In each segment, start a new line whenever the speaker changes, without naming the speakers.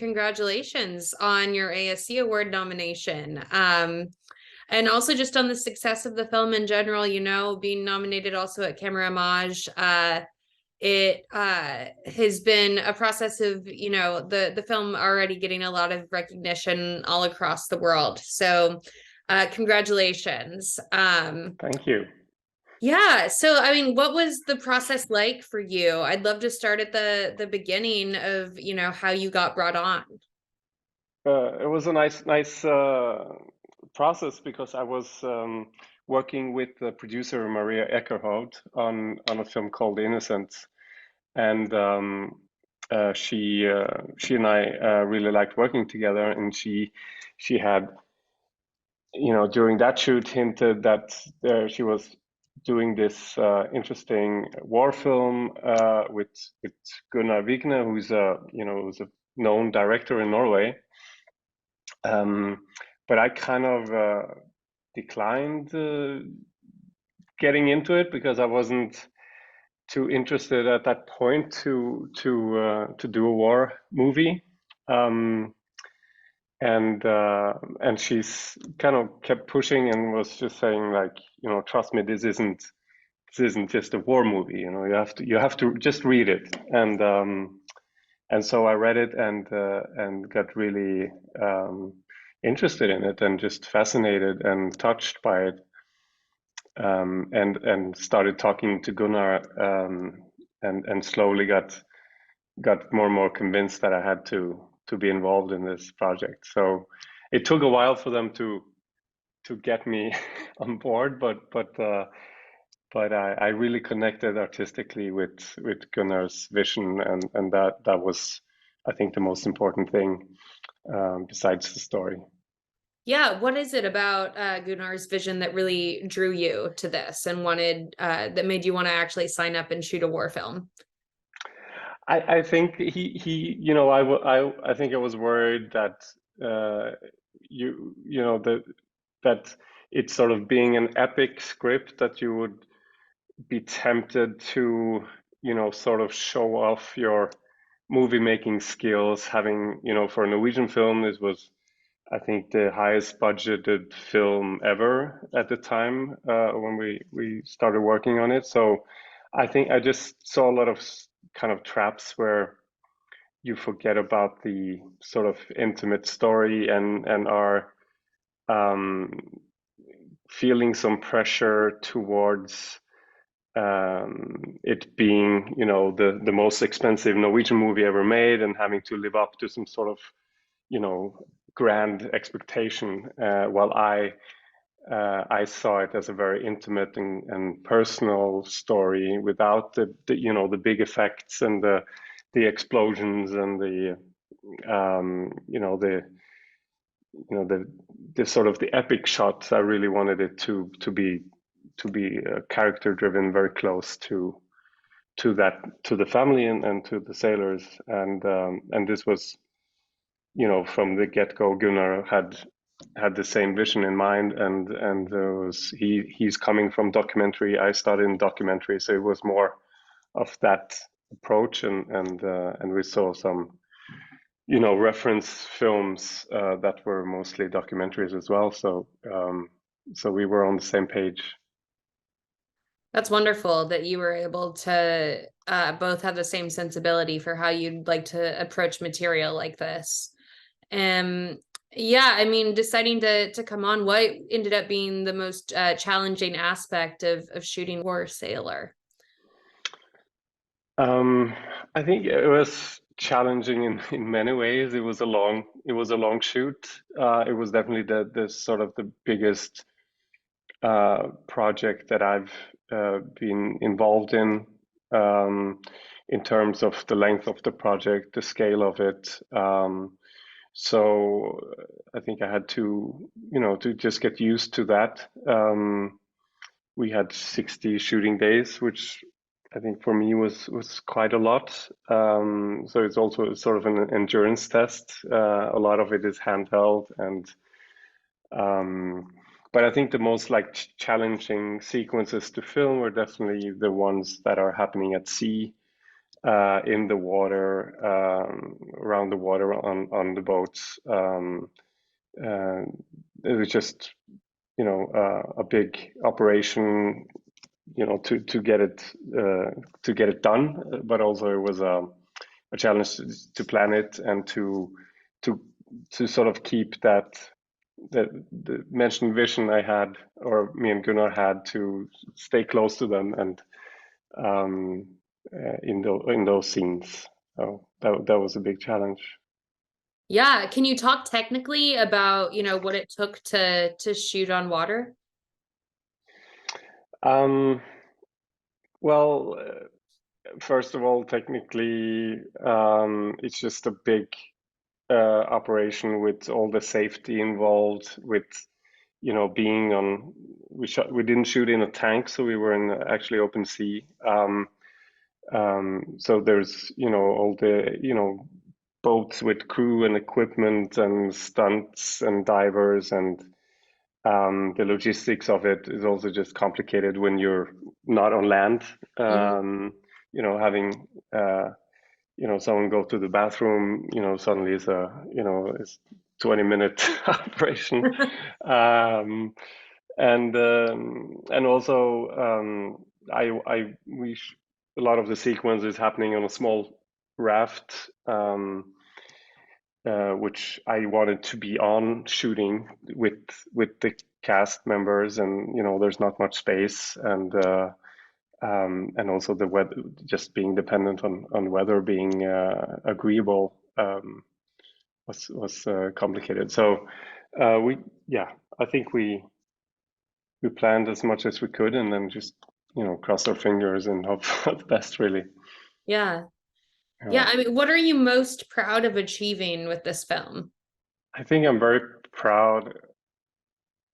congratulations on your ASC award nomination. And also just on the success of the film in general, you know, being nominated also at Camera Image. It has been a process of, you know, the film already getting a lot of recognition all across the world. So congratulations.
Thank you.
Yeah. So, I mean, what was the process like for you? I'd love to start at the beginning of, you know, how you got brought on.
It was a nice process because I was working with the producer Maria Eckerhout on a film called Innocence, and she and I really liked working together, and she had, you know, during that shoot hinted that she was doing this interesting war film with Gunnar Vigne, who's a, you know, who's a known director in Norway. But I kind of declined getting into it because I wasn't too interested at that point to do a war movie. And she's kind of kept pushing and was just saying, like, you know, trust me, this isn't just a war movie. You know, you have to just read it. And so I read it and got really interested in it and just fascinated and touched by it. And started talking to Gunnar, and slowly got more and more convinced that I had to be involved in this project. So it took a while for them to get me on board, but I really connected artistically with Gunnar's vision, and that was, I think, the most important thing, besides the story.
Yeah, what is it about Gunnar's vision that really drew you to this and wanted that made you want to actually sign up and shoot a war film?
I think he you know, I think I was worried that you know, that it's sort of being an epic script, that you would be tempted to, you know, sort of show off your movie making skills. Having, you know, for a Norwegian film, this was, I think, the highest budgeted film ever at the time when we started working on it. So I think I just saw a lot of kind of traps where you forget about the sort of intimate story and are feeling some pressure towards it being, you know, the most expensive Norwegian movie ever made, and having to live up to some sort of, you know, grand expectation, while I saw it as a very intimate and personal story without the you know, the big effects and the explosions and the you know, the sort of the epic shots. I really wanted it to be character driven, very close to the family and to the sailors, and this was, you know, from the get-go, Gunnar had the same vision in mind, and he's coming from documentary. I started in documentary, so it was more of that approach, and we saw some, you know, reference films that were mostly documentaries as well. So so we were on the same page.
That's wonderful that you were able to both have the same sensibility for how you'd like to approach material like this. Yeah, I mean, deciding to come on, what ended up being the most challenging aspect of shooting War Sailor?
I think it was challenging in many ways. It was a long shoot. It was definitely the sort of the biggest project that I've been involved in terms of the length of the project, the scale of it. So I think I had to, you know, to just get used to that. We had 60 shooting days, which I think for me was quite a lot. So it's also sort of an endurance test. A lot of it is handheld, and but I think the most like challenging sequences to film were definitely the ones that are happening at sea. in the water, around the water on the boats. It was just, a big operation, to get it done. But also it was a challenge to plan it and to sort of keep that the mentioned vision I had, or me and Gunnar had, to stay close to them and in those scenes. So that was a big challenge.
Yeah. Can you talk technically about, what it took to shoot on water?
Um, well, first of all, technically, it's just a big operation with all the safety involved, with being on. We didn't shoot in a tank, so we were in actually open sea. So there's all the boats with crew and equipment and stunts and divers, and the logistics of it is also just complicated when you're not on land. Having someone go to the bathroom, suddenly is a is 20-minute operation. And also a lot of the sequence is happening on a small raft, which I wanted to be on shooting with the cast members, and there's not much space, and also the weather, just being dependent on weather being agreeable, was complicated. So I think we planned as much as we could, and then just cross our fingers and hope for the best, really.
Yeah.
Yeah.
Yeah. I mean, what are you most proud of achieving with this film?
I think I'm very proud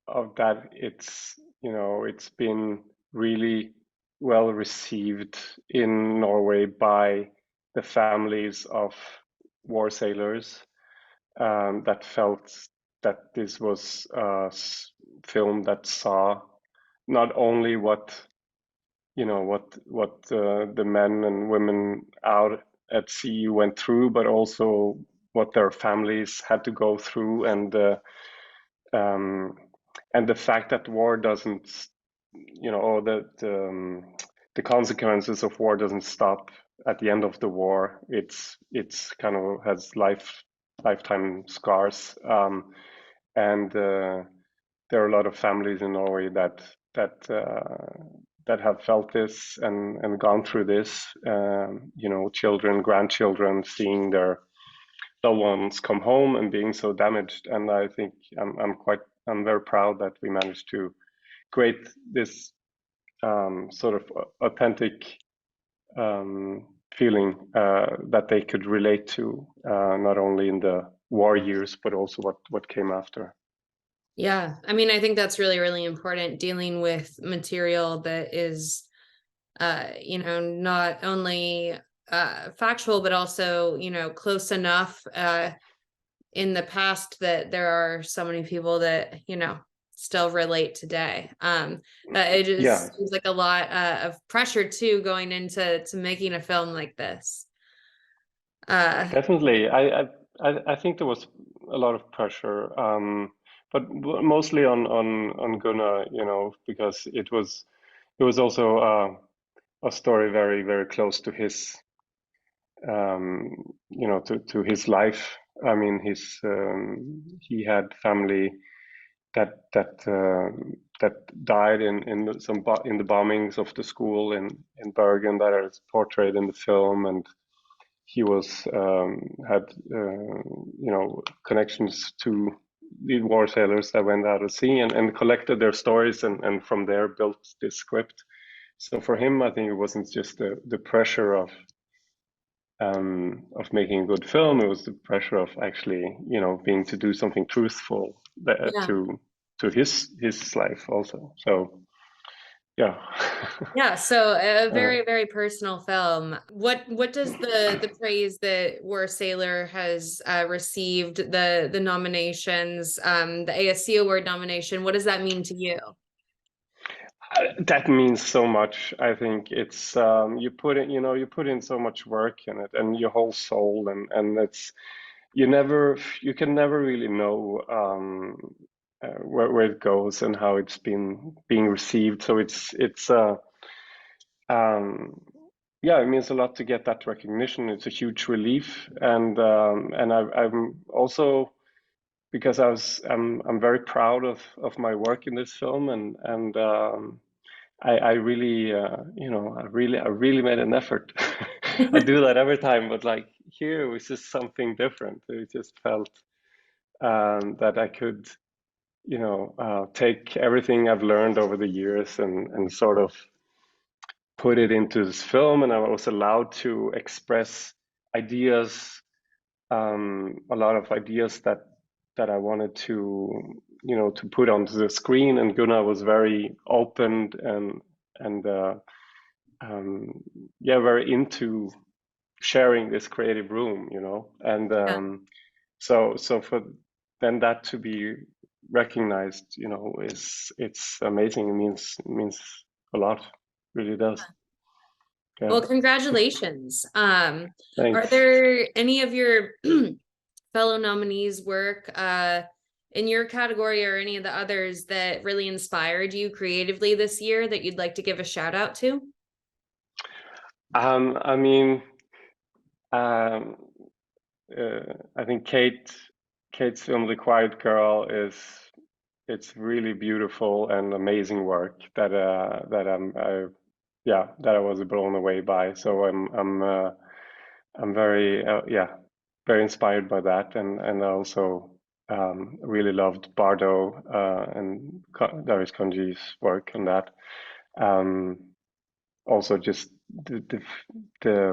of that. It's been really well received in Norway by the families of war sailors, that felt that this was a film that saw not only what the men and women out at sea went through, but also what their families had to go through, and the fact that war doesn't, or the consequences of war doesn't stop at the end of the war. It's kind of has lifetime scars, and there are a lot of families in Norway that have felt this and gone through this. Children, grandchildren, seeing their loved ones come home and being so damaged. And I think I'm very proud that we managed to create this sort of authentic feeling that they could relate to, not only in the war years, but also what came after.
Yeah. I mean, I think that's really, really important, dealing with material that is, not only factual, but also, close enough in the past that there are so many people that, still relate today. It just seems like a lot of pressure too, going into making a film like this.
Definitely. I think there was a lot of pressure, but mostly on Gunnar, because it was also a story very, very close to his, to his life. I mean, he had family that died in the bombings of the school in Bergen that is portrayed in the film, and he had connections to the war sailors that went out at sea, and collected their stories, and from there built this script. So for him, I think it wasn't just the pressure of making a good film. It was the pressure of actually being to do something truthful to his life also. So yeah.
Yeah, so a very, very personal film. What does the praise that War Sailor has received, the nominations, the ASC award nomination, what does that mean to you?
That means so much. I think it's you put in, you put in so much work in it and your whole soul, and it's you can never really know where it goes and how it's being received. So it's um, yeah, it means a lot to get that recognition. It's a huge relief, and I'm also because I'm very proud of my work in this film, and I really I really made an effort. I do that every time, but like here it was just something different. It just felt that I could take everything I've learned over the years and sort of put it into this film, and I was allowed to express ideas, a lot of ideas that I wanted to put onto the screen. And Gunnar was very open and yeah, very into sharing this creative room. And
Yeah.
so for then that to be recognized, is it's amazing. It means a lot, really does. Yeah.
Well, congratulations. Are
Thanks.
there any of your fellow nominees work in your category or any of the others that really inspired you creatively this year that you'd like to give a shout out to?
I mean, um, I think Kate's film The Quiet Girl it's really beautiful and amazing work that I was blown away by. So I'm very yeah, very inspired by that, and I also really loved Bardo and Darius Konji's work on that. Um, Also, just the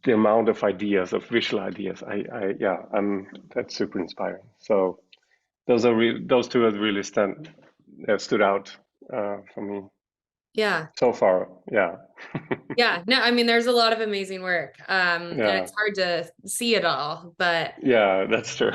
amount of ideas, of visual ideas, yeah, that's super inspiring. So those two have really stood out for me
Yeah.
so far. Yeah.
Yeah. No, I mean, there's a lot of amazing work. And
Yeah.
it's hard to see it all, but
Yeah, that's true.